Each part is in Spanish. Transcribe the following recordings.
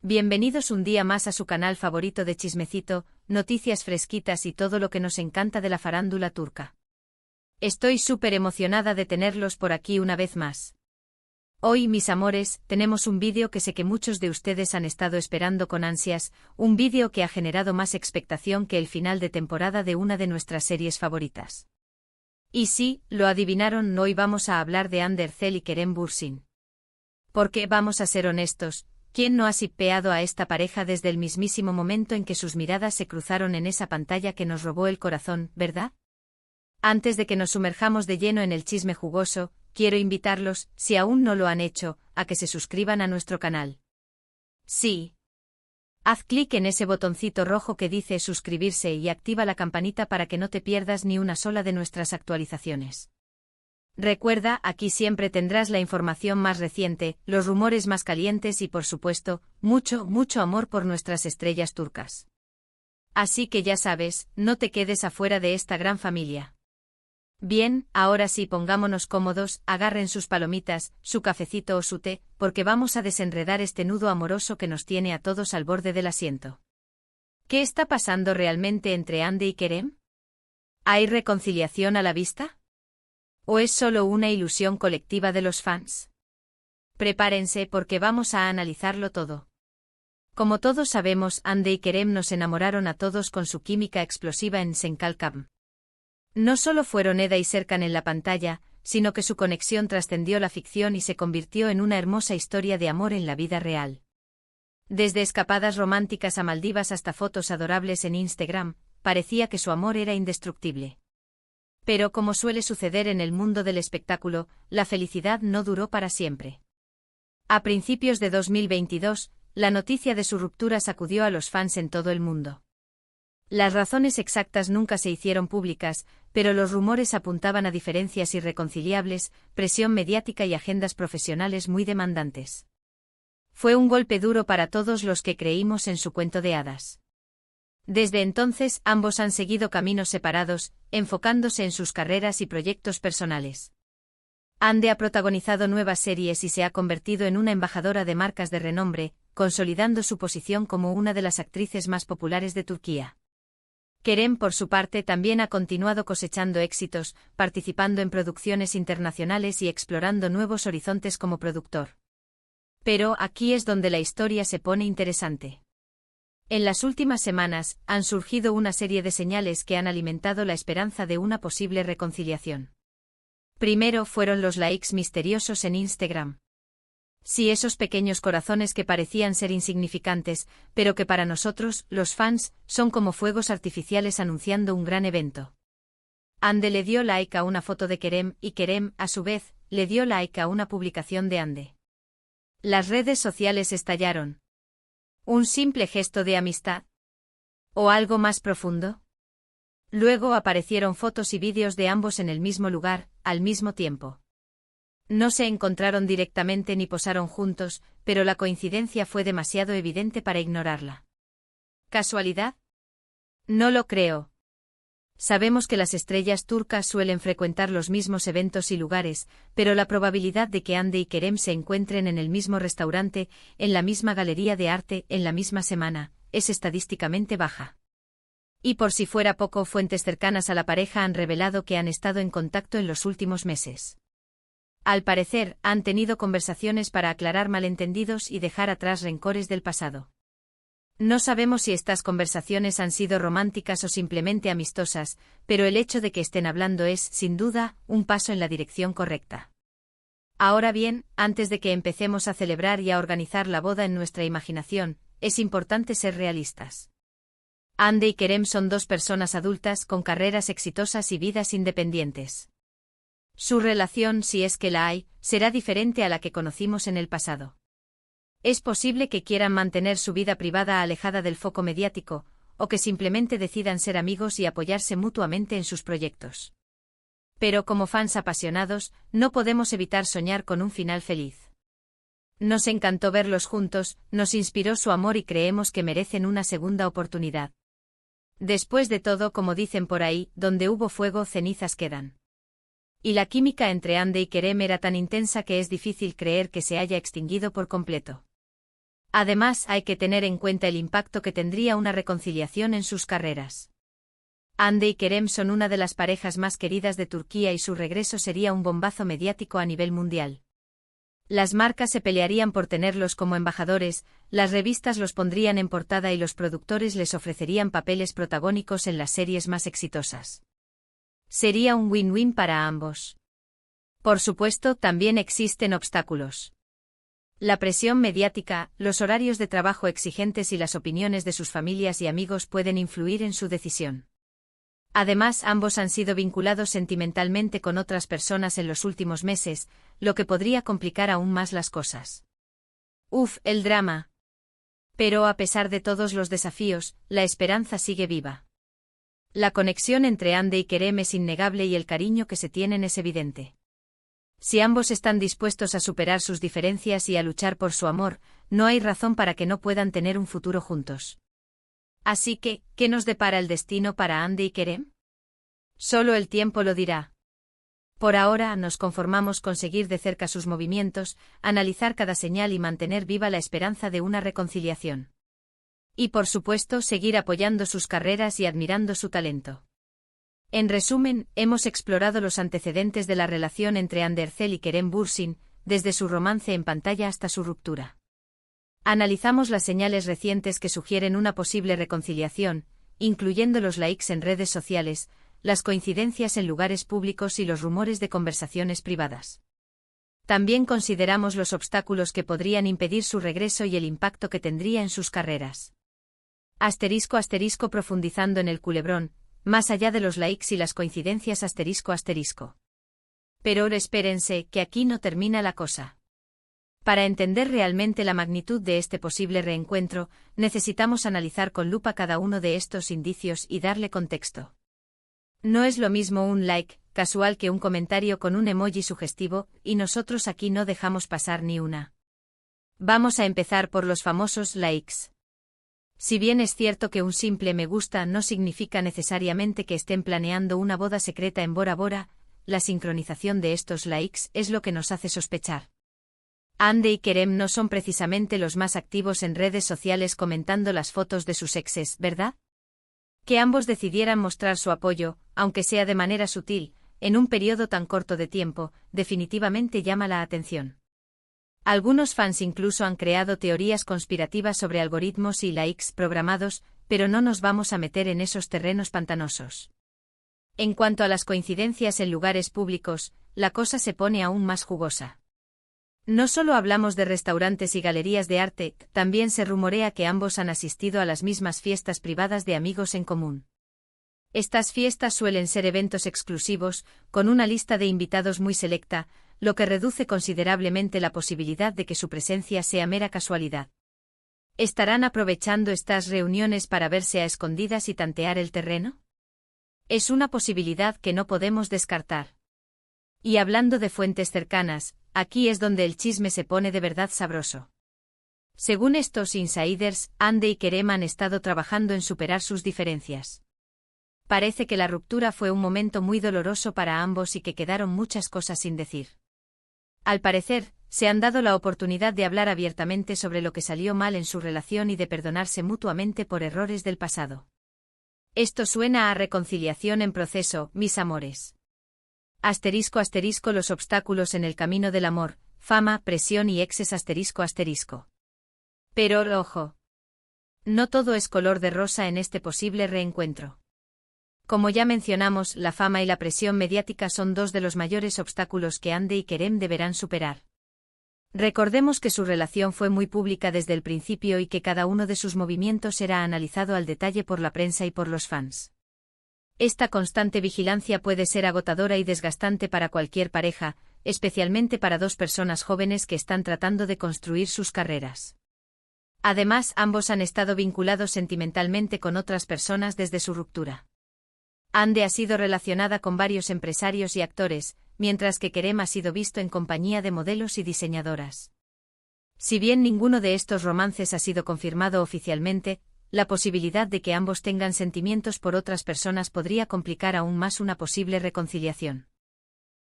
Bienvenidos un día más a su canal favorito de chismecito, noticias fresquitas y todo lo que nos encanta de la farándula turca. Estoy súper emocionada de tenerlos por aquí una vez más. Hoy, mis amores, tenemos un vídeo que sé que muchos de ustedes han estado esperando con ansias, un vídeo que ha generado más expectación que el final de temporada de una de nuestras series favoritas. Y sí, lo adivinaron, hoy vamos a hablar de Hande Erçel y Kerem Bürsin. Porque, vamos a ser honestos, ¿quién no ha shippeado a esta pareja desde el mismísimo momento en que sus miradas se cruzaron en esa pantalla que nos robó el corazón, verdad? Antes de que nos sumerjamos de lleno en el chisme jugoso, quiero invitarlos, si aún no lo han hecho, a que se suscriban a nuestro canal. Sí. Haz clic en ese botoncito rojo que dice suscribirse y activa la campanita para que no te pierdas ni una sola de nuestras actualizaciones. Recuerda, aquí siempre tendrás la información más reciente, los rumores más calientes y por supuesto, mucho amor por nuestras estrellas turcas. Así que ya sabes, no te quedes afuera de esta gran familia. Bien, ahora sí, pongámonos cómodos, agarren sus palomitas, su cafecito o su té, porque vamos a desenredar este nudo amoroso que nos tiene a todos al borde del asiento. ¿Qué está pasando realmente entre Hande y Kerem? ¿Hay reconciliación a la vista? ¿O es solo una ilusión colectiva de los fans? Prepárense porque vamos a analizarlo todo. Como todos sabemos, Hande y Kerem nos enamoraron a todos con su química explosiva en Senkalkam. No solo fueron Eda y Serkan en la pantalla, sino que su conexión trascendió la ficción y se convirtió en una hermosa historia de amor en la vida real. Desde escapadas románticas a Maldivas hasta fotos adorables en Instagram, parecía que su amor era indestructible. Pero como suele suceder en el mundo del espectáculo, la felicidad no duró para siempre. A principios de 2022, la noticia de su ruptura sacudió a los fans en todo el mundo. Las razones exactas nunca se hicieron públicas, pero los rumores apuntaban a diferencias irreconciliables, presión mediática y agendas profesionales muy demandantes. Fue un golpe duro para todos los que creímos en su cuento de hadas. Desde entonces, ambos han seguido caminos separados, enfocándose en sus carreras y proyectos personales. Hande ha protagonizado nuevas series y se ha convertido en una embajadora de marcas de renombre, consolidando su posición como una de las actrices más populares de Turquía. Kerem, por su parte, también ha continuado cosechando éxitos, participando en producciones internacionales y explorando nuevos horizontes como productor. Pero aquí es donde la historia se pone interesante. En las últimas semanas, han surgido una serie de señales que han alimentado la esperanza de una posible reconciliación. Primero fueron los likes misteriosos en Instagram. Sí, esos pequeños corazones que parecían ser insignificantes, pero que para nosotros, los fans, son como fuegos artificiales anunciando un gran evento. Hande le dio like a una foto de Kerem y Kerem, a su vez, le dio like a una publicación de Hande. Las redes sociales estallaron. ¿Un simple gesto de amistad? ¿O algo más profundo? Luego aparecieron fotos y vídeos de ambos en el mismo lugar, al mismo tiempo. No se encontraron directamente ni posaron juntos, pero la coincidencia fue demasiado evidente para ignorarla. ¿Casualidad? No lo creo. Sabemos que las estrellas turcas suelen frecuentar los mismos eventos y lugares, pero la probabilidad de que Hande y Kerem se encuentren en el mismo restaurante, en la misma galería de arte, en la misma semana, es estadísticamente baja. Y por si fuera poco, fuentes cercanas a la pareja han revelado que han estado en contacto en los últimos meses. Al parecer, han tenido conversaciones para aclarar malentendidos y dejar atrás rencores del pasado. No sabemos si estas conversaciones han sido románticas o simplemente amistosas, pero el hecho de que estén hablando es, sin duda, un paso en la dirección correcta. Ahora bien, antes de que empecemos a celebrar y a organizar la boda en nuestra imaginación, es importante ser realistas. Hande y Kerem son dos personas adultas con carreras exitosas y vidas independientes. Su relación, si es que la hay, será diferente a la que conocimos en el pasado. Es posible que quieran mantener su vida privada alejada del foco mediático, o que simplemente decidan ser amigos y apoyarse mutuamente en sus proyectos. Pero como fans apasionados, no podemos evitar soñar con un final feliz. Nos encantó verlos juntos, nos inspiró su amor y creemos que merecen una segunda oportunidad. Después de todo, como dicen por ahí, donde hubo fuego, cenizas quedan. Y la química entre Hande y Kerem era tan intensa que es difícil creer que se haya extinguido por completo. Además, hay que tener en cuenta el impacto que tendría una reconciliación en sus carreras. Hande y Kerem son una de las parejas más queridas de Turquía y su regreso sería un bombazo mediático a nivel mundial. Las marcas se pelearían por tenerlos como embajadores, las revistas los pondrían en portada y los productores les ofrecerían papeles protagónicos en las series más exitosas. Sería un win-win para ambos. Por supuesto, también existen obstáculos. La presión mediática, los horarios de trabajo exigentes y las opiniones de sus familias y amigos pueden influir en su decisión. Además, ambos han sido vinculados sentimentalmente con otras personas en los últimos meses, lo que podría complicar aún más las cosas. Uf, el drama. Pero a pesar de todos los desafíos, la esperanza sigue viva. La conexión entre Hande y Kerem es innegable y el cariño que se tienen es evidente. Si ambos están dispuestos a superar sus diferencias y a luchar por su amor, no hay razón para que no puedan tener un futuro juntos. Así que, ¿qué nos depara el destino para Hande y Kerem? Solo el tiempo lo dirá. Por ahora nos conformamos con seguir de cerca sus movimientos, analizar cada señal y mantener viva la esperanza de una reconciliación. Y por supuesto seguir apoyando sus carreras y admirando su talento. En resumen, hemos explorado los antecedentes de la relación entre Hande Erçel y Kerem Bürsin, desde su romance en pantalla hasta su ruptura. Analizamos las señales recientes que sugieren una posible reconciliación, incluyendo los likes en redes sociales, las coincidencias en lugares públicos y los rumores de conversaciones privadas. También consideramos los obstáculos que podrían impedir su regreso y el impacto que tendría en sus carreras. *** Profundizando en el culebrón, más allá de los likes y las coincidencias ***. Pero espérense, que aquí no termina la cosa. Para entender realmente la magnitud de este posible reencuentro, necesitamos analizar con lupa cada uno de estos indicios y darle contexto. No es lo mismo un like casual que un comentario con un emoji sugestivo, y nosotros aquí no dejamos pasar ni una. Vamos a empezar por los famosos likes. Si bien es cierto que un simple me gusta no significa necesariamente que estén planeando una boda secreta en Bora Bora, la sincronización de estos likes es lo que nos hace sospechar. Hande y Kerem no son precisamente los más activos en redes sociales comentando las fotos de sus exes, ¿verdad? Que ambos decidieran mostrar su apoyo, aunque sea de manera sutil, en un periodo tan corto de tiempo, definitivamente llama la atención. Algunos fans incluso han creado teorías conspirativas sobre algoritmos y likes programados, pero no nos vamos a meter en esos terrenos pantanosos. En cuanto a las coincidencias en lugares públicos, la cosa se pone aún más jugosa. No solo hablamos de restaurantes y galerías de arte, también se rumorea que ambos han asistido a las mismas fiestas privadas de amigos en común. Estas fiestas suelen ser eventos exclusivos, con una lista de invitados muy selecta, lo que reduce considerablemente la posibilidad de que su presencia sea mera casualidad. ¿Estarán aprovechando estas reuniones para verse a escondidas y tantear el terreno? Es una posibilidad que no podemos descartar. Y hablando de fuentes cercanas, aquí es donde el chisme se pone de verdad sabroso. Según estos insiders, Hande y Kerem han estado trabajando en superar sus diferencias. Parece que la ruptura fue un momento muy doloroso para ambos y que quedaron muchas cosas sin decir. Al parecer, se han dado la oportunidad de hablar abiertamente sobre lo que salió mal en su relación y de perdonarse mutuamente por errores del pasado. Esto suena a reconciliación en proceso, mis amores. *** Los obstáculos en el camino del amor, fama, presión y exes ***. Pero ojo. No todo es color de rosa en este posible reencuentro. Como ya mencionamos, la fama y la presión mediática son dos de los mayores obstáculos que Hande y Kerem deberán superar. Recordemos que su relación fue muy pública desde el principio y que cada uno de sus movimientos era analizado al detalle por la prensa y por los fans. Esta constante vigilancia puede ser agotadora y desgastante para cualquier pareja, especialmente para dos personas jóvenes que están tratando de construir sus carreras. Además, ambos han estado vinculados sentimentalmente con otras personas desde su ruptura. Hande ha sido relacionada con varios empresarios y actores, mientras que Kerem ha sido visto en compañía de modelos y diseñadoras. Si bien ninguno de estos romances ha sido confirmado oficialmente, la posibilidad de que ambos tengan sentimientos por otras personas podría complicar aún más una posible reconciliación.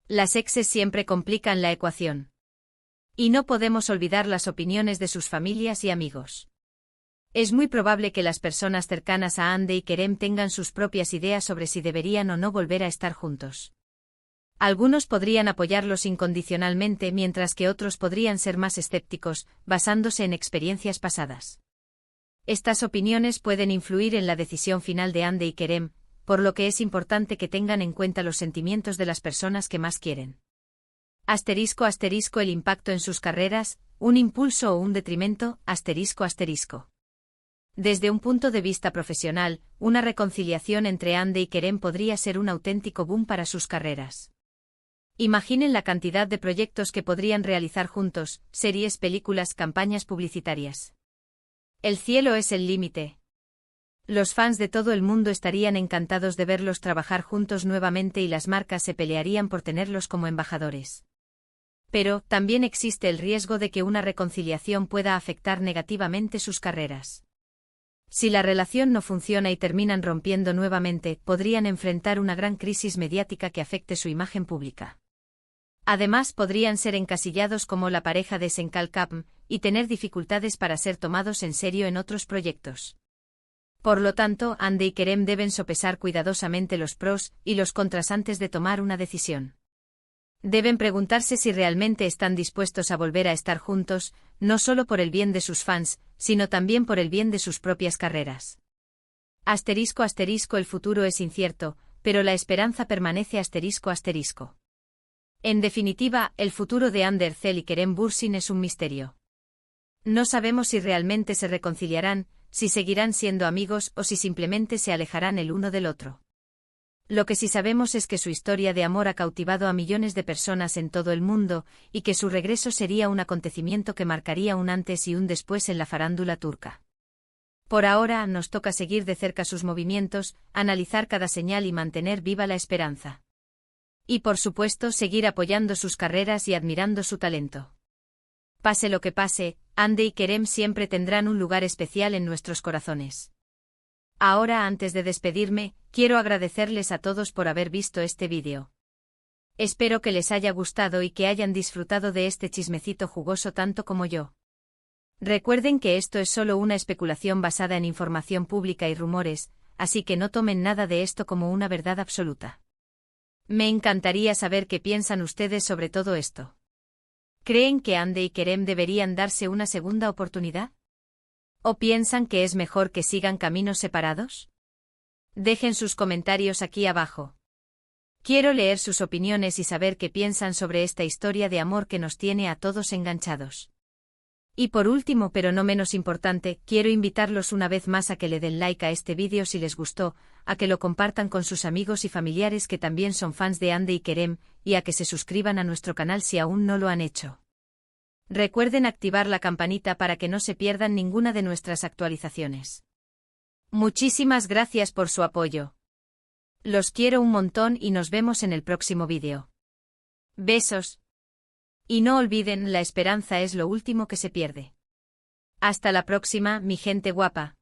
Las exes siempre complican la ecuación. Y no podemos olvidar las opiniones de sus familias y amigos. Es muy probable que las personas cercanas a Hande y Kerem tengan sus propias ideas sobre si deberían o no volver a estar juntos. Algunos podrían apoyarlos incondicionalmente mientras que otros podrían ser más escépticos, basándose en experiencias pasadas. Estas opiniones pueden influir en la decisión final de Hande y Kerem, por lo que es importante que tengan en cuenta los sentimientos de las personas que más quieren. **** El impacto en sus carreras, un impulso o un detrimento, ****. Desde un punto de vista profesional, una reconciliación entre Hande y Kerem podría ser un auténtico boom para sus carreras. Imaginen la cantidad de proyectos que podrían realizar juntos, series, películas, campañas publicitarias. El cielo es el límite. Los fans de todo el mundo estarían encantados de verlos trabajar juntos nuevamente y las marcas se pelearían por tenerlos como embajadores. Pero, también existe el riesgo de que una reconciliación pueda afectar negativamente sus carreras. Si la relación no funciona y terminan rompiendo nuevamente, podrían enfrentar una gran crisis mediática que afecte su imagen pública. Además, podrían ser encasillados como la pareja de Senkalkapm y tener dificultades para ser tomados en serio en otros proyectos. Por lo tanto, Hande y Kerem deben sopesar cuidadosamente los pros y los contras antes de tomar una decisión. Deben preguntarse si realmente están dispuestos a volver a estar juntos, no solo por el bien de sus fans, sino también por el bien de sus propias carreras. ****, el futuro es incierto, pero la esperanza permanece ****. En definitiva, el futuro de Hande Erçel y Kerem Bürsin es un misterio. No sabemos si realmente se reconciliarán, si seguirán siendo amigos o si simplemente se alejarán el uno del otro. Lo que sí sabemos es que su historia de amor ha cautivado a millones de personas en todo el mundo, y que su regreso sería un acontecimiento que marcaría un antes y un después en la farándula turca. Por ahora, nos toca seguir de cerca sus movimientos, analizar cada señal y mantener viva la esperanza. Y por supuesto, seguir apoyando sus carreras y admirando su talento. Pase lo que pase, Hande y Kerem siempre tendrán un lugar especial en nuestros corazones. Ahora, antes de despedirme, quiero agradecerles a todos por haber visto este vídeo. Espero que les haya gustado y que hayan disfrutado de este chismecito jugoso tanto como yo. Recuerden que esto es solo una especulación basada en información pública y rumores, así que no tomen nada de esto como una verdad absoluta. Me encantaría saber qué piensan ustedes sobre todo esto. ¿Creen que Hande y Kerem deberían darse una segunda oportunidad? ¿O piensan que es mejor que sigan caminos separados? Dejen sus comentarios aquí abajo. Quiero leer sus opiniones y saber qué piensan sobre esta historia de amor que nos tiene a todos enganchados. Y por último, pero no menos importante, quiero invitarlos una vez más a que le den like a este vídeo si les gustó, a que lo compartan con sus amigos y familiares que también son fans de Hande y Kerem, y a que se suscriban a nuestro canal si aún no lo han hecho. Recuerden activar la campanita para que no se pierdan ninguna de nuestras actualizaciones. Muchísimas gracias por su apoyo. Los quiero un montón y nos vemos en el próximo vídeo. Besos. Y no olviden, la esperanza es lo último que se pierde. Hasta la próxima, mi gente guapa.